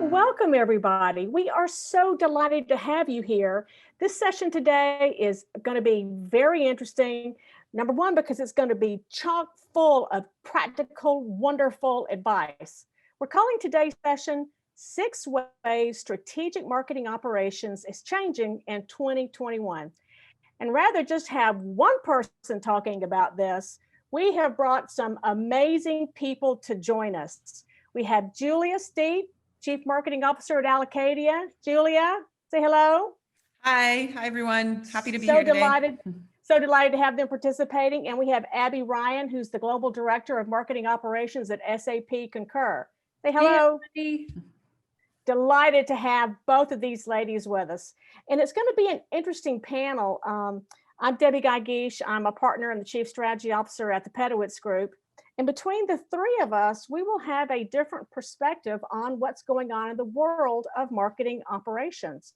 Welcome, everybody. We are so delighted to have you here. This session today is going to be very interesting. Number one, because it's going to be chock full of practical, wonderful advice. We're calling today's session 6 Ways Strategic Marketing Operations is Changing in 2021. And rather just have one person talking about this, we have brought some amazing people to join us. We have Julia Steed, Chief Marketing Officer at Alacadia. Julia, say hello. Hi everyone. Happy to be here today. So delighted to have them participating. And we have Abby Ryan, who's the Global Director of Marketing Operations at SAP Concur. Say hello. Hey, delighted to have both of these ladies with us. And it's going to be an interesting panel. I'm Debbie Guy-Geesh. I'm a partner and the Chief Strategy Officer at the Pedowitz Group. And between the three of us, we will have a different perspective on what's going on in the world of marketing operations.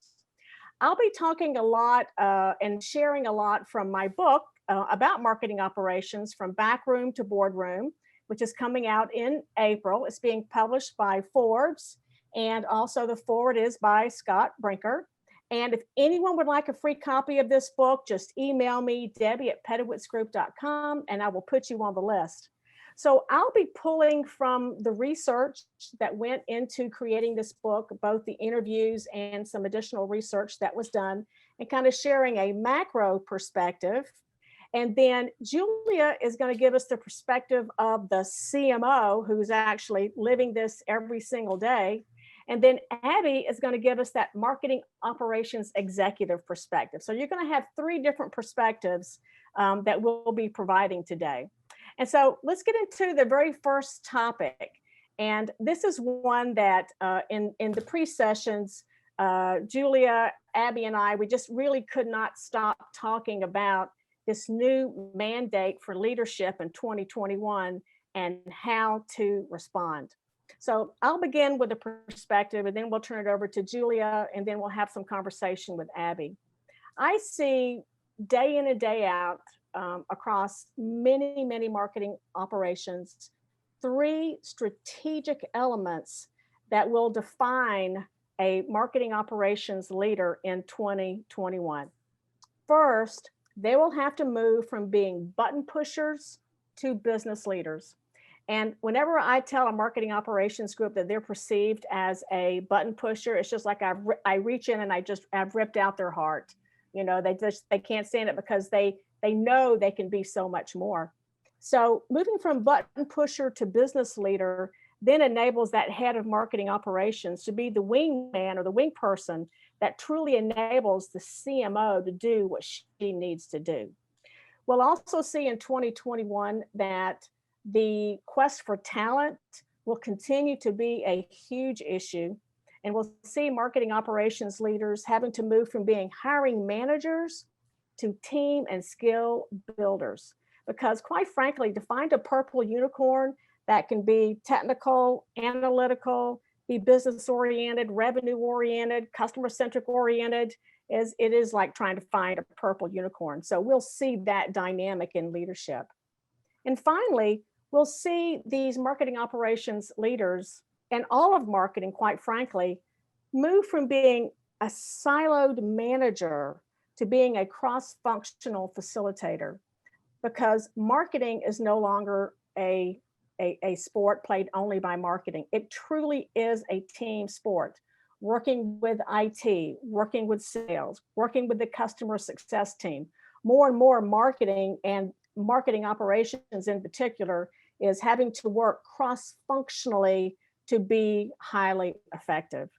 I'll be talking a lot and sharing a lot from my book about marketing operations, From Backroom to Boardroom, which is coming out in April. It's being published by Forbes, and also the forward is by Scott Brinker. And if anyone would like a free copy of this book, just email me, debbie@pedowitzgroup.com, and I will put you on the list. So I'll be pulling from the research that went into creating this book, both the interviews and some additional research that was done, and kind of sharing a macro perspective. And then Julia is going to give us the perspective of the CMO, who's actually living this every single day. And then Abby is going to give us that marketing operations executive perspective. So you're going to have three different perspectives that we'll be providing today. And so let's get into the very first topic. And this is one that in the pre-sessions, Julia, Abby, and I, we just really could not stop talking about this new mandate for leadership in 2021 and how to respond. So I'll begin with a perspective, and then we'll turn it over to Julia, and then we'll have some conversation with Abby. I see day in and day out across many marketing operations, three strategic elements that will define a marketing operations leader in 2021. First, they will have to move from being button pushers to business leaders. And whenever I tell a marketing operations group that they're perceived as a button pusher, it's just like I reach in and I've ripped out their heart. You know, they can't stand it because they know they can be so much more. So moving from button pusher to business leader then enables that head of marketing operations to be the wingman or the wing person that truly enables the CMO to do what she needs to do. We'll also see in 2021 that the quest for talent will continue to be a huge issue. And we'll see marketing operations leaders having to move from being hiring managers to team and skill builders. Because quite frankly, to find a purple unicorn that can be technical, analytical, be business oriented, revenue oriented, customer centric oriented, it is like trying to find a purple unicorn. So we'll see that dynamic in leadership. And finally, we'll see these marketing operations leaders and all of marketing, quite frankly, move from being a siloed manager to being a cross-functional facilitator, because marketing is no longer a sport played only by marketing. It truly is a team sport, working with IT, working with sales, working with the customer success team. More and more marketing and marketing operations in particular is having to work cross-functionally to be highly effective.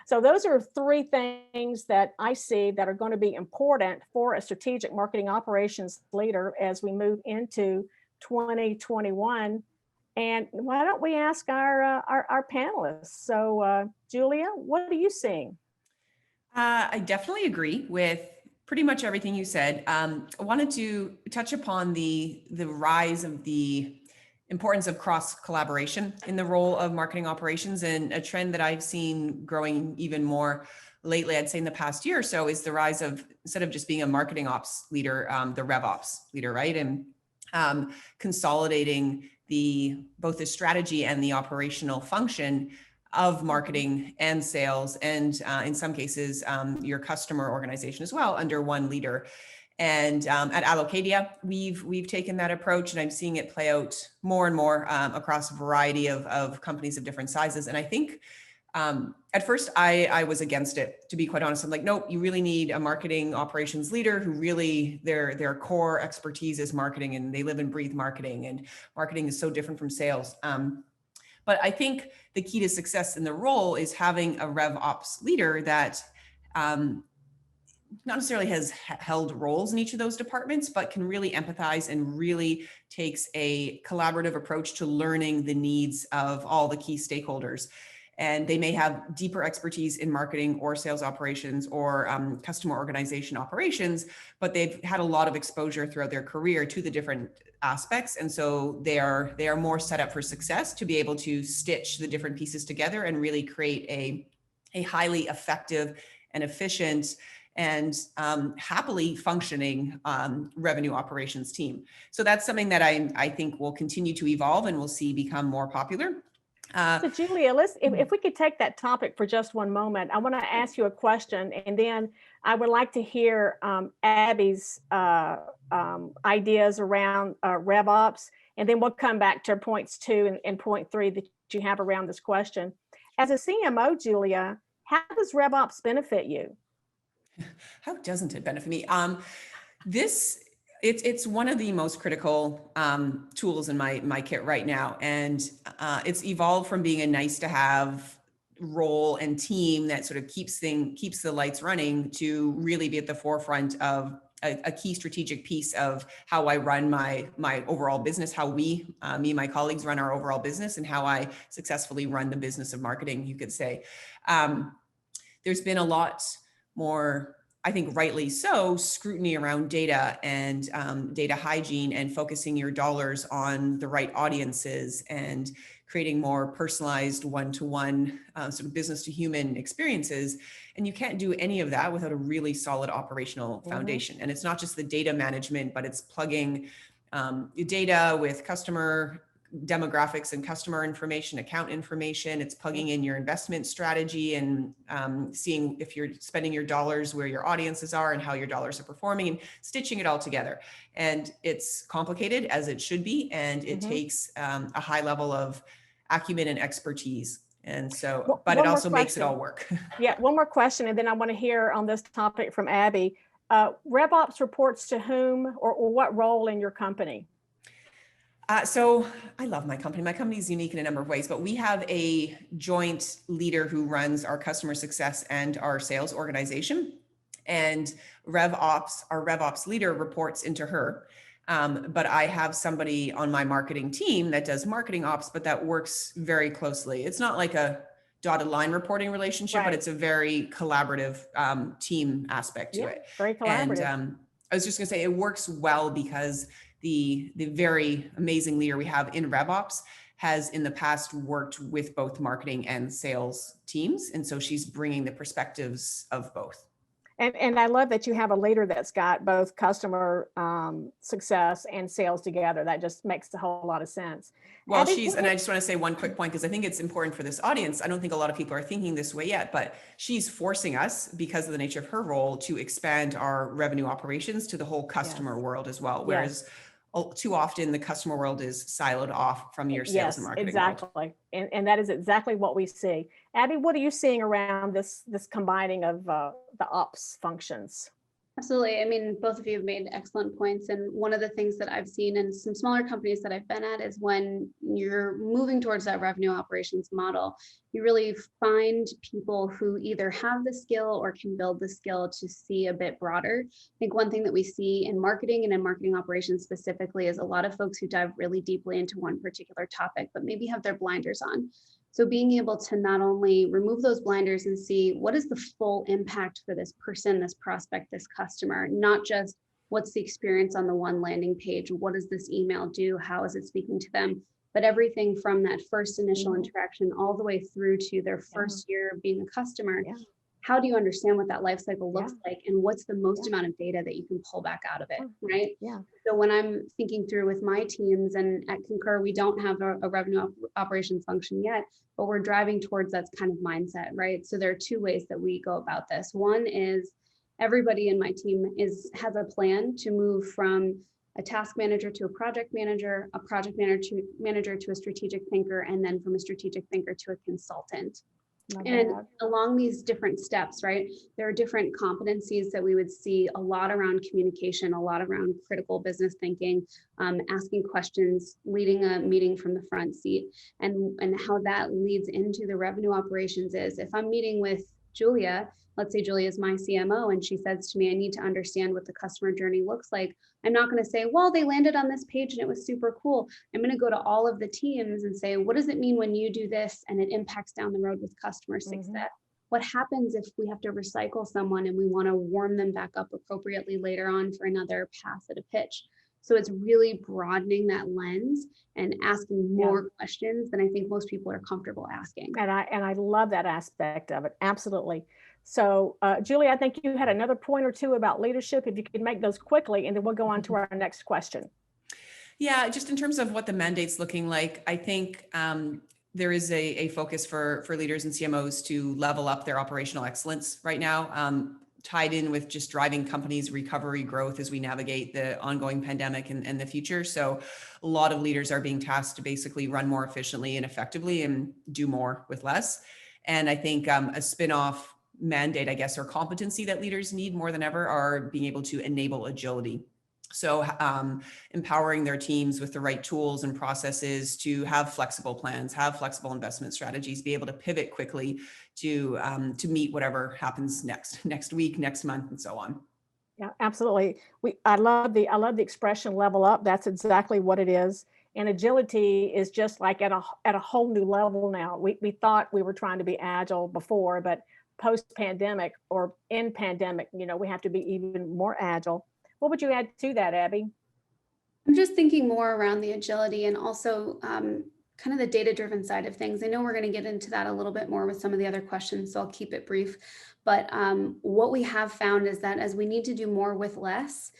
So those are three things that I see that are going to be important for a strategic marketing operations leader as we move into 2021. And why don't we ask our panelists? So Julia, what are you seeing? I definitely agree with pretty much everything you said. I wanted to touch upon the rise of the importance of cross collaboration in the role of marketing operations, and a trend that I've seen growing even more lately, I'd say in the past year or so, is the rise of, instead of just being a marketing ops leader, the rev ops leader, right? And consolidating both the strategy and the operational function of marketing and sales, and in some cases, your customer organization as well, under one leader. And at Allocadia, we've taken that approach, and I'm seeing it play out more and more across a variety of companies of different sizes. And I think at first I was against it, to be quite honest. I'm like, nope, you really need a marketing operations leader who really their core expertise is marketing, and they live and breathe marketing, and marketing is so different from sales. But I think the key to success in the role is having a rev ops leader that not necessarily has held roles in each of those departments, but can really empathize and really takes a collaborative approach to learning the needs of all the key stakeholders. And they may have deeper expertise in marketing or sales operations or customer organization operations, but they've had a lot of exposure throughout their career to the different aspects. And so they are more set up for success to be able to stitch the different pieces together and really create a highly effective and efficient and happily functioning revenue operations team. So that's something that I think will continue to evolve and we'll see become more popular. So Julia, if we could take that topic for just one moment, I want to ask you a question, and then I would like to hear Abby's ideas around RevOps, and then we'll come back to points 2 and point 3 that you have around this question. As a CMO, Julia, how does RevOps benefit you? How doesn't it benefit me? It's one of the most critical tools in my kit right now, and it's evolved from being a nice to have role and team that sort of keeps the lights running to really be at the forefront of a key strategic piece of how I run my overall business, how me and my colleagues run our overall business, and how I successfully run the business of marketing, you could say. There's been a lot more, I think rightly so, scrutiny around data and data hygiene and focusing your dollars on the right audiences and creating more personalized one-to-one sort of business to human experiences. And you can't do any of that without a really solid operational foundation. And it's not just the data management, but it's plugging data with customer demographics and customer information, account information. It's plugging in your investment strategy and seeing if you're spending your dollars where your audiences are and how your dollars are performing, and stitching it all together. And it's complicated, as it should be, and it takes a high level of acumen and expertise. And so, but it also makes it all work. Yeah, one more question, and then I want to hear on this topic from Abby. RevOps reports to whom or what role in your company? So I love my company. My company is unique in a number of ways, but we have a joint leader who runs our customer success and our sales organization. And our RevOps leader reports into her. But I have somebody on my marketing team that does marketing ops, but that works very closely. It's not like a dotted line reporting relationship, but it's a very collaborative team aspect to it. Very collaborative. And I was just going to say it works well because the very amazing leader we have in RevOps has in the past worked with both marketing and sales teams. And so she's bringing the perspectives of both. And I love that you have a leader that's got both customer success and sales together. That just makes a whole lot of sense. Well, and I just want to say one quick point, because I think it's important for this audience. I don't think a lot of people are thinking this way yet, but she's forcing us, because of the nature of her role, to expand our revenue operations to the whole customer world as well. Whereas too often the customer world is siloed off from your sales and marketing exactly world. And that is exactly what we see. Abby, what are you seeing around this combining of the ops functions? Absolutely. I mean, both of you have made excellent points. And one of the things that I've seen in some smaller companies that I've been at is when you're moving towards that revenue operations model, you really find people who either have the skill or can build the skill to see a bit broader. I think one thing that we see in marketing and in marketing operations specifically is a lot of folks who dive really deeply into one particular topic, but maybe have their blinders on. So being able to not only remove those blinders and see what is the full impact for this person, this prospect, this customer, not just what's the experience on the one landing page, what does this email do, how is it speaking to them, but everything from that first initial interaction all the way through to their first year of being a customer. how do you understand what that life cycle looks like, and what's the most Yeah. amount of data that you can pull back out of it, Yeah. right? Yeah. So when I'm thinking through with my teams, and at Concur, we don't have a revenue operations function yet, but we're driving towards that kind of mindset, right? So there are two ways that we go about this. One is everybody in my team has a plan to move from a task manager to a project manager to a strategic thinker, and then from a strategic thinker to a consultant. Love And that. along these different steps, right, there are different competencies that we would see a lot around communication, a lot around critical business thinking, asking questions, leading a meeting from the front seat, and how that leads into the revenue operations is if I'm meeting with Julia, let's say Julia is my CMO, and she says to me, I need to understand what the customer journey looks like. I'm not going to say, well, they landed on this page and it was super cool. I'm going to go to all of the teams and say, what does it mean when you do this and it impacts down the road with customer success? What happens if we have to recycle someone and we want to warm them back up appropriately later on for another pass at a pitch? So it's really broadening that lens and asking more questions than I think most people are comfortable asking. And I love that aspect of it. Absolutely. So, Julie, I think you had another point or two about leadership. If you could make those quickly, and then we'll go on to our next question. Yeah, just in terms of what the mandate's looking like, I think there is a focus for leaders and CMOs to level up their operational excellence right now, tied in with just driving companies' recovery growth as we navigate the ongoing pandemic and the future. So a lot of leaders are being tasked to basically run more efficiently and effectively and do more with less. And I think a spin-off mandate, I guess, or competency that leaders need more than ever are being able to enable agility. So empowering their teams with the right tools and processes to have flexible plans, have flexible investment strategies, be able to pivot quickly to meet whatever happens next week, next month, and so on. Yeah, absolutely. I love the expression level up. That's exactly what it is. And agility is just like at a whole new level now. We thought we were trying to be agile before, but post-pandemic or in pandemic, we have to be even more agile. What would you add to that, Abby? I'm just thinking more around the agility and also kind of the data-driven side of things. I know we're going to get into that a little bit more with some of the other questions, so I'll keep it brief. But what we have found is that as we need to do more with less,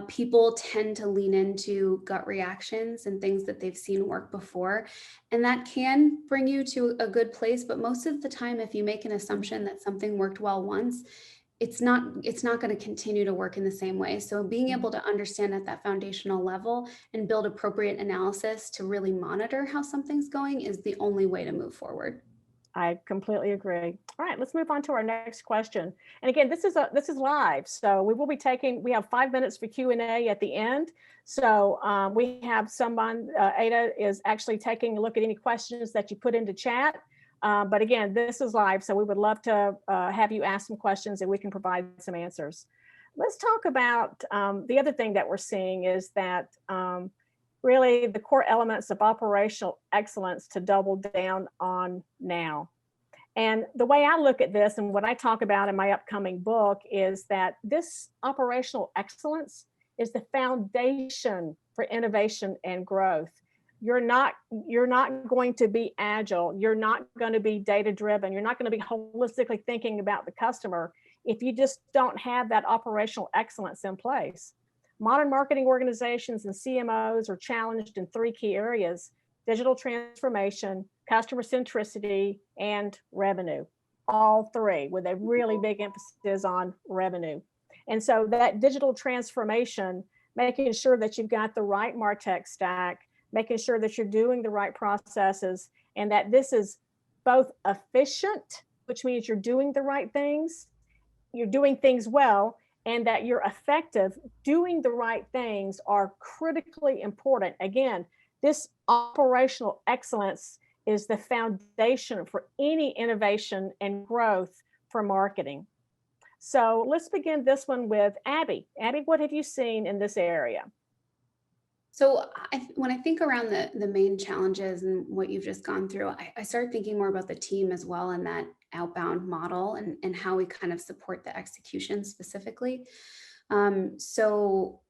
people tend to lean into gut reactions and things that they've seen work before. And that can bring you to a good place. But most of the time, if you make an assumption that something worked well once, it's not going to continue to work in the same way. So being able to understand at that foundational level and build appropriate analysis to really monitor how something's going is the only way to move forward. I completely agree. All right, let's move on to our next question. And again, this is live, so we have 5 minutes for Q&A at the end. So we have someone, Ada is actually taking a look at any questions that you put into chat. But again, this is live, so we would love to have you ask some questions and we can provide some answers. Let's talk about the other thing that we're seeing is that really the core elements of operational excellence to double down on now. And the way I look at this and what I talk about in my upcoming book is that this operational excellence is the foundation for innovation and growth. You're not going to be agile. You're not going to be data driven. You're not going to be holistically thinking about the customer if you just don't have that operational excellence in place. Modern marketing organizations and CMOs are challenged in 3 key areas: digital transformation, customer centricity, and revenue. All 3 with a really big emphasis on revenue. And so that digital transformation, making sure that you've got the right MarTech stack, making sure that you're doing the right processes, and that this is both efficient, which means you're doing the right things, you're doing things well, and that you're effective doing the right things are critically important. Again, this operational excellence is the foundation for any innovation and growth for marketing. So let's begin this one with Abby. Abby, what have you seen in this area? So when I think around the main challenges and what you've just gone through, I start thinking more about the team as well and that outbound model and how we kind of support the execution specifically. So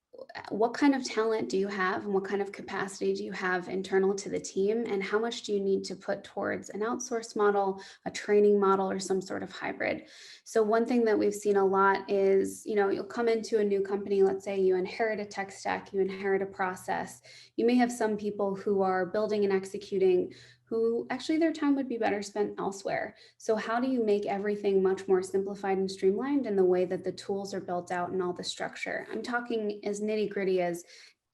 what kind of talent do you have and what kind of capacity do you have internal to the team, and how much do you need to put towards an outsourced model, a training model, or some sort of hybrid? So one thing that we've seen a lot is, you'll come into a new company, let's say you inherit a tech stack, you inherit a process. You may have some people who are building and executing who actually their time would be better spent elsewhere. So how do you make everything much more simplified and streamlined in the way that the tools are built out and all the structure? I'm talking as nitty gritty as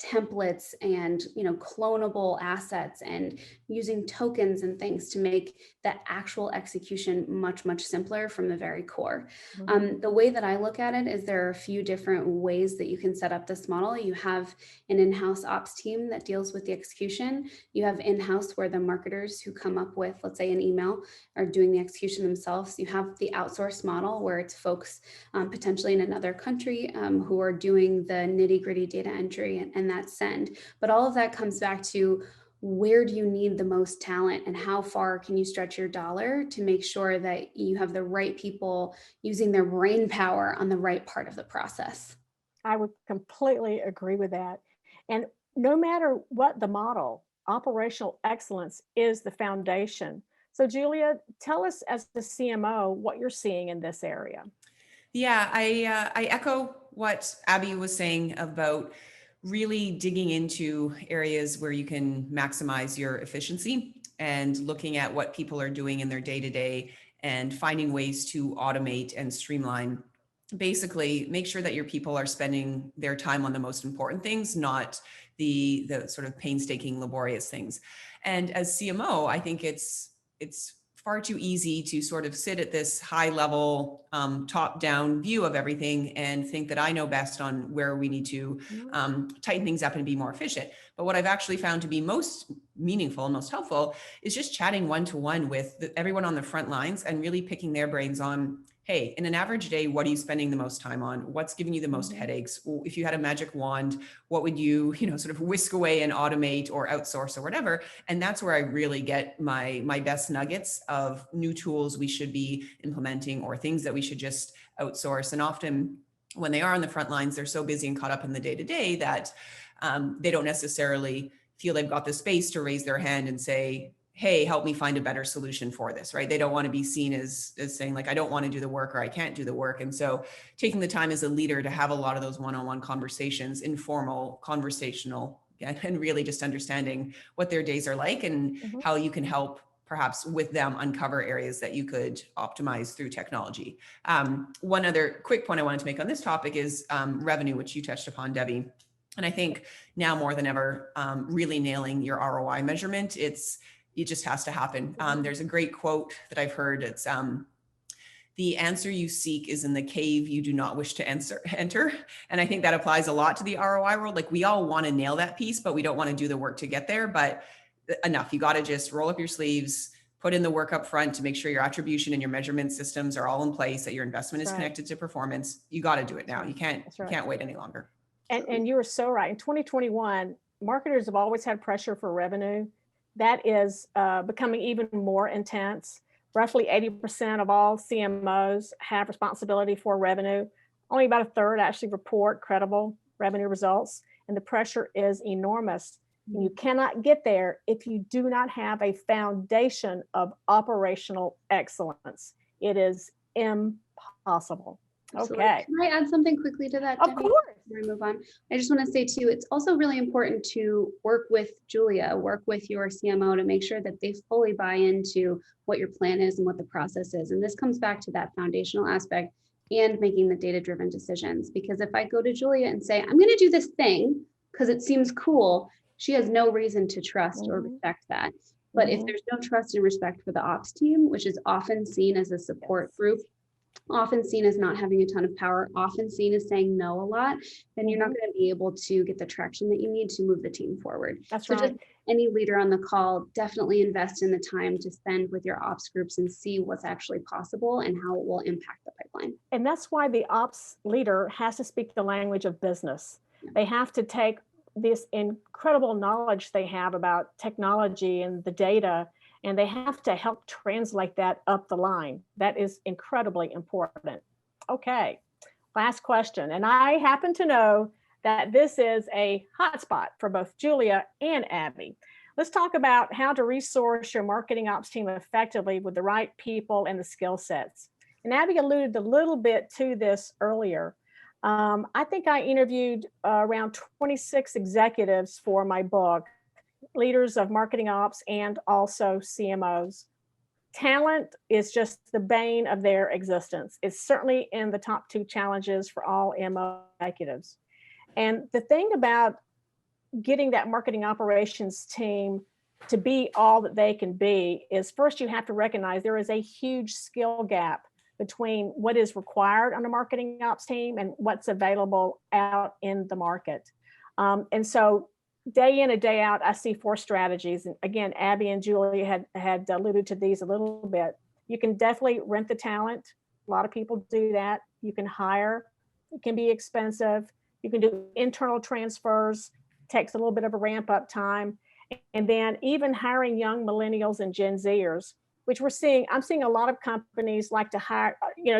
templates and clonable assets and using tokens and things to make that actual execution much simpler from the very core. The way that I look at it is there are a few different ways that you can set up this model. You have an in-house ops team that deals with the execution. You have in-house where the marketers who come up with, let's say, an email are doing the execution themselves. You have the outsourced model where it's folks potentially in another country who are doing the nitty gritty data entry and that send. But all of that comes back to where do you need the most talent and how far can you stretch your dollar to make sure that you have the right people using their brain power on the right part of the process. I would completely agree with that. And no matter what the model, operational excellence is the foundation. So Julia, tell us as the CMO what you're seeing in this area. Yeah, I echo what Abby was saying about really digging into areas where you can maximize your efficiency and looking at what people are doing in their day-to-day and finding ways to automate and streamline. Basically, make sure that your people are spending their time on the most important things, not the sort of painstaking, laborious things. And as CMO, I think it's far too easy to sort of sit at this high level, top down view of everything and think that I know best on where we need to tighten things up and be more efficient. But what I've actually found to be most meaningful and most helpful is just chatting one-to-one with everyone on the front lines and really picking their brains on, hey, in an average day, what are you spending the most time on? What's giving you the most headaches? If you had a magic wand, what would you, sort of whisk away and automate or outsource or whatever? And that's where I really get my best nuggets of new tools we should be implementing or things that we should just outsource. And often when they are on the front lines, they're so busy and caught up in the day-to-day that they don't necessarily feel they've got the space to raise their hand and say, hey, help me find a better solution for this, right? They don't want to be seen as saying like, I don't want to do the work or I can't do the work. And so taking the time as a leader to have a lot of those one-on-one conversations, informal, conversational, and really just understanding what their days are like and how you can help perhaps with them uncover areas that you could optimize through technology. One other quick point I wanted to make on this topic is revenue, which you touched upon, Debbie. And I think now more than ever, really nailing your ROI measurement, it just has to happen. There's a great quote that I've heard. It's the answer you seek is in the cave you do not wish to enter. And I think that applies a lot to the ROI world. Like we all want to nail that piece, but we don't want to do the work to get there. But enough, you got to just roll up your sleeves, put in the work up front to make sure your attribution and your measurement systems are all in place, that your investment is connected to performance. You got to do it now. You can't wait any longer. And you were so right. In 2021, marketers have always had pressure for revenue. That is becoming even more intense. Roughly 80% of all CMOs have responsibility for revenue. Only about a third actually report credible revenue results. And the pressure is enormous. And you cannot get there if you do not have a foundation of operational excellence. It is impossible. Absolutely. Okay. Can I add something quickly to that, Of Debbie, course. before we move on? I just want to say too, it's also really important to work with Julia, work with your CMO to make sure that they fully buy into what your plan is and what the process is. And this comes back to that foundational aspect and making the data-driven decisions. Because if I go to Julia and say, I'm going to do this thing because it seems cool, she has no reason to trust or respect that. But if there's no trust and respect for the ops team, which is often seen as a support group, often seen as not having a ton of power, often seen as saying no a lot, then you're not going to be able to get the traction that you need to move the team forward. That's right. Just any leader on the call, definitely invest in the time to spend with your ops groups and see what's actually possible and how it will impact the pipeline. And that's why the ops leader has to speak the language of business. Yeah. They have to take this incredible knowledge they have about technology and the data, and they have to help translate that up the line. That is incredibly important. Okay, last question. And I happen to know that this is a hotspot for both Julia and Abby. Let's talk about how to resource your marketing ops team effectively with the right people and the skill sets. And Abby alluded a little bit to this earlier. I think I interviewed around 26 executives for my book, leaders of marketing ops and also CMOs. Talent is just the bane of their existence. It's certainly in the top two challenges for all MO executives. And the thing about getting that marketing operations team to be all that they can be is, first you have to recognize there is a huge skill gap between what is required on a marketing ops team and what's available out in the market. And so day in and day out, I see four strategies. And again, Abby and Julia had alluded to these a little bit. You can definitely rent the talent. A lot of people do that. You can hire. It can be expensive. You can do internal transfers. Takes a little bit of a ramp up time. And then even hiring young millennials and Gen Zers, which I'm seeing a lot of companies like to hire,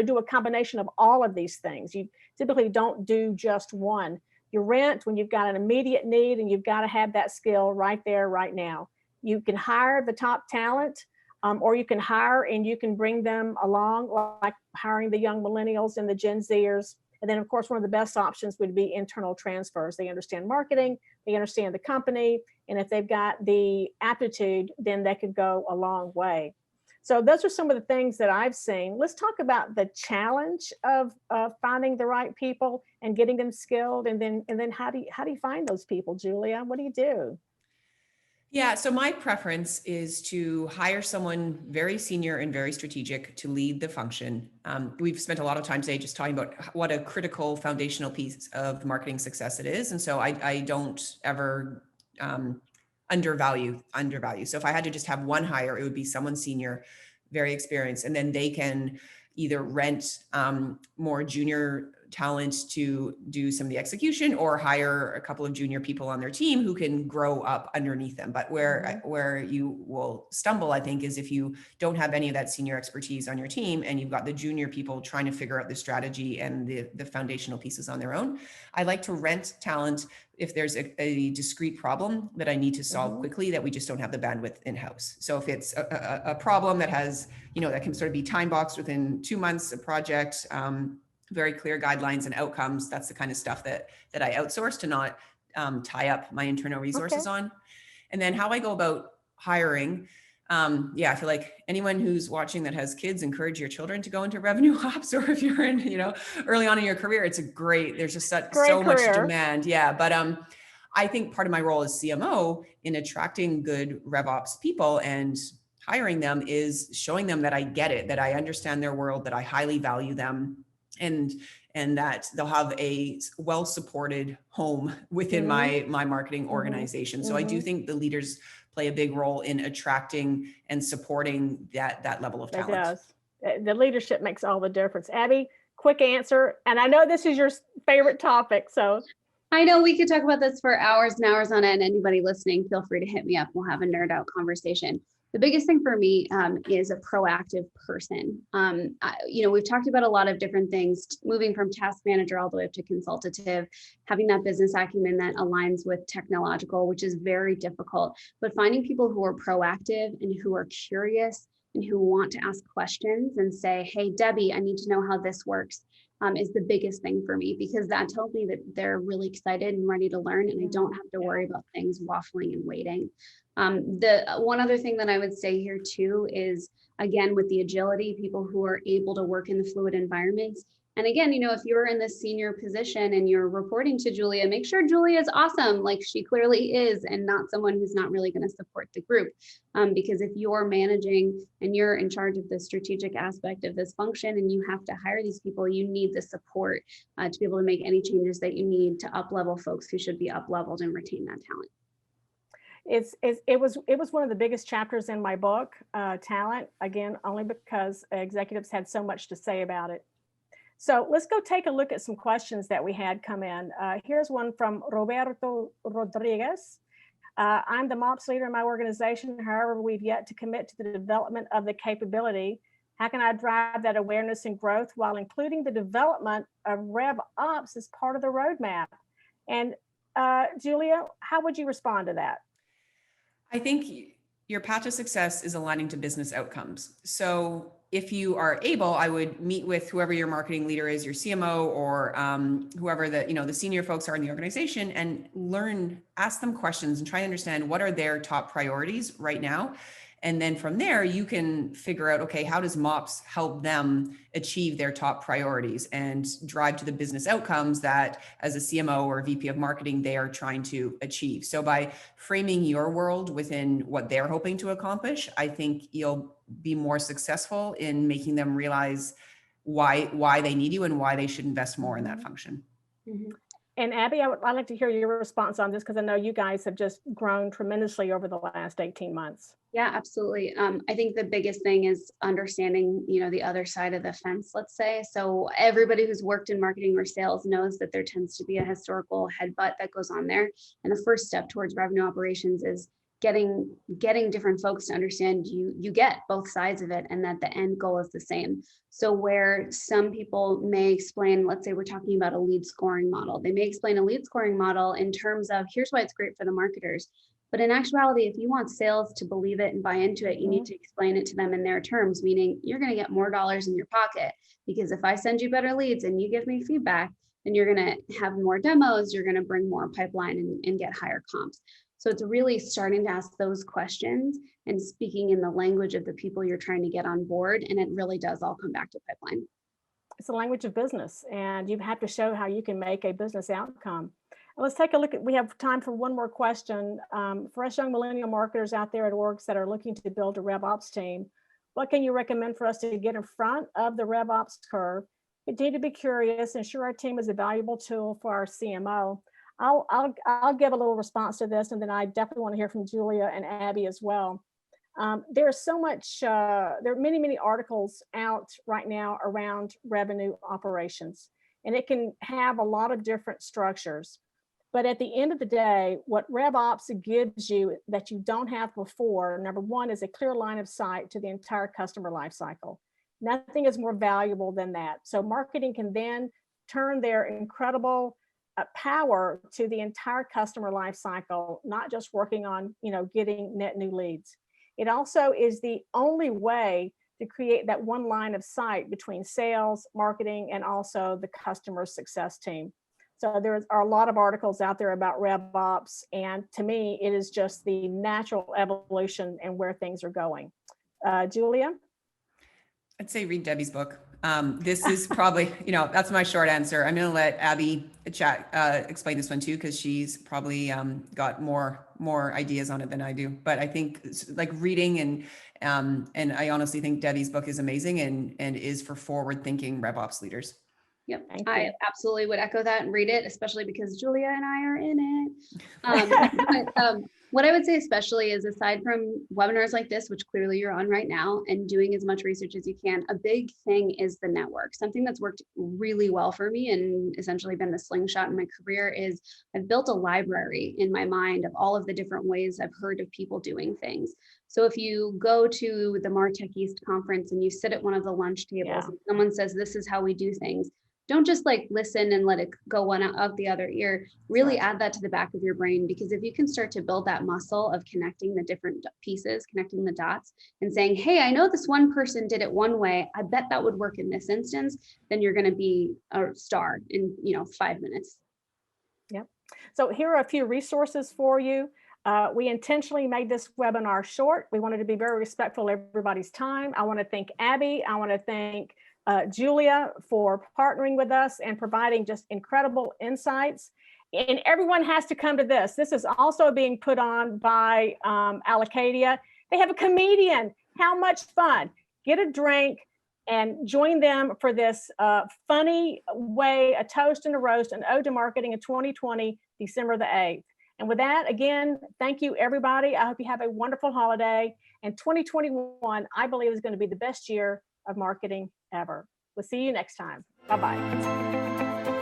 do a combination of all of these things. You typically don't do just one. You rent when you've got an immediate need and you've got to have that skill right there, right now. You can hire the top talent, or you can hire and you can bring them along, like hiring the young millennials and the Gen Zers. And then, of course, one of the best options would be internal transfers. They understand marketing, they understand the company, and if they've got the aptitude, then they could go a long way. So those are some of the things that I've seen. Let's talk about the challenge of finding the right people and getting them skilled, and then how do you find those people, Julia? What do you do? Yeah, so my preference is to hire someone very senior and very strategic to lead the function. We've spent a lot of time today just talking about what a critical foundational piece of marketing success it is. And so I don't ever undervalue. So if I had to just have one hire, it would be someone senior, very experienced, and then they can either rent more junior talent to do some of the execution, or hire a couple of junior people on their team who can grow up underneath them. But where you will stumble, I think, is if you don't have any of that senior expertise on your team and you've got the junior people trying to figure out the strategy and the foundational pieces on their own. I like to rent talent if there's a discrete problem that I need to solve quickly that we just don't have the bandwidth in-house. So if it's a problem that has, that can sort of be time boxed within 2 months, a project, very clear guidelines and outcomes, that's the kind of stuff that I outsource to not tie up my internal resources on. And then how I go about hiring, I feel like anyone who's watching that has kids, encourage your children to go into revenue ops, or if you're in, early on in your career, there's just so much demand. Yeah. But I think part of my role as CMO in attracting good RevOps people and hiring them is showing them that I get it, that I understand their world, that I highly value them, and that they'll have a well-supported home within my marketing organization. So I do think the leaders play a big role in attracting and supporting that level of talent. It does. The leadership makes all the difference. Abby, quick answer. And I know this is your favorite topic, so. I know we could talk about this for hours and hours on end. Anybody listening, feel free to hit me up. We'll have a nerd out conversation. The biggest thing for me is a proactive person. We've talked about a lot of different things, moving from task manager all the way up to consultative, having that business acumen that aligns with technological, which is very difficult, but finding people who are proactive and who are curious and who want to ask questions and say, hey, Debbie, I need to know how this works, is the biggest thing for me, because that tells me that they're really excited and ready to learn, and I don't have to worry about things waffling and waiting. The one other thing that I would say here too is, again, with the agility, people who are able to work in the fluid environments. And again, if you're in this senior position and you're reporting to Julia, make sure Julia is awesome, like she clearly is, and not someone who's not really going to support the group. Because if you're managing and you're in charge of the strategic aspect of this function and you have to hire these people, you need the support to be able to make any changes that you need to up-level folks who should be up-leveled and retain that talent. It was one of the biggest chapters in my book, talent, again, only because executives had so much to say about it. So let's go take a look at some questions that we had come in. Here's one from Roberto Rodriguez. I'm the MOPS leader in my organization. However, we've yet to commit to the development of the capability. How can I drive that awareness and growth while including the development of RevOps as part of the roadmap? And Julia, how would you respond to that? I think your path to success is aligning to business outcomes. So if you are able, I would meet with whoever your marketing leader is, your CMO, or whoever the senior folks are in the organization, and ask them questions and try to understand what are their top priorities right now. And then from there, you can figure out, okay, how does MOPS help them achieve their top priorities and drive to the business outcomes that as a CMO or VP of marketing, they are trying to achieve. So by framing your world within what they're hoping to accomplish, I think you'll be more successful in making them realize why they need you and why they should invest more in that function. Mhm. And Abby, I'd like to hear your response on this because I know you guys have just grown tremendously over the last 18 months. Yeah, absolutely. I think the biggest thing is understanding, the other side of the fence, let's say. So everybody who's worked in marketing or sales knows that there tends to be a historical headbutt that goes on there. And the first step towards revenue operations is getting different folks to understand you get both sides of it and that the end goal is the same. So where some people may explain, let's say we're talking about a lead scoring model, they may explain a lead scoring model in terms of here's why it's great for the marketers. But in actuality, if you want sales to believe it and buy into it, you need to explain it to them in their terms, meaning you're going to get more dollars in your pocket. Because if I send you better leads and you give me feedback, then you're going to have more demos, you're going to bring more pipeline and get higher comps. So it's really starting to ask those questions and speaking in the language of the people you're trying to get on board. And it really does all come back to pipeline. It's the language of business, and you have to show how you can make a business outcome. Let's take a look at, we have time for one more question. For us young millennial marketers out there at orgs that are looking to build a RevOps team, what can you recommend for us to get in front of the RevOps curve? Continue to be curious, ensure our team is a valuable tool for our CMO. I'll give a little response to this, and then I definitely want to hear from Julia and Abby as well. There's so much, there are many articles out right now around revenue operations, and it can have a lot of different structures. But at the end of the day, what RevOps gives you that you don't have before, number one, is a clear line of sight to the entire customer lifecycle. Nothing is more valuable than that. So marketing can then turn their incredible power to the entire customer lifecycle, not just working on, getting net new leads. It also is the only way to create that one line of sight between sales, marketing, and also the customer success team. So there are a lot of articles out there about RevOps, and to me, it is just the natural evolution and where things are going. Julia? I'd say read Debbie's book. This is probably, that's my short answer. I'm going to let Abby explain this one too, because she's probably got more ideas on it than I do. But I think like reading and I honestly think Debbie's book is amazing and is for forward-thinking RevOps leaders. Yep, I absolutely would echo that and read it, especially because Julia and I are in it. But what I would say especially is, aside from webinars like this, which clearly you're on right now, and doing as much research as you can, a big thing is the network. Something that's worked really well for me and essentially been the slingshot in my career is I've built a library in my mind of all of the different ways I've heard of people doing things. So if you go to the MarTech East conference and you sit at one of the lunch tables and someone says, this is how we do things, don't just like listen and let it go one out the other ear. Really add that to the back of your brain, because if you can start to build that muscle of connecting the different pieces, connecting the dots and saying, hey, I know this one person did it one way, I bet that would work in this instance, then you're going to be a star in 5 minutes. Yep. So here are a few resources for you. We intentionally made this webinar short. We wanted to be very respectful of everybody's time. I want to thank Abby. I want to thank Julia for partnering with us and providing just incredible insights. And everyone has to come to this. This is also being put on by Allocadia. They have a comedian. How much fun. Get a drink and join them for this funny way, a toast and a roast, an ode to marketing in 2020, December the 8th. And with that, again, thank you, everybody. I hope you have a wonderful holiday. And 2021, I believe, is going to be the best year of marketing ever. We'll see you next time. Bye-bye.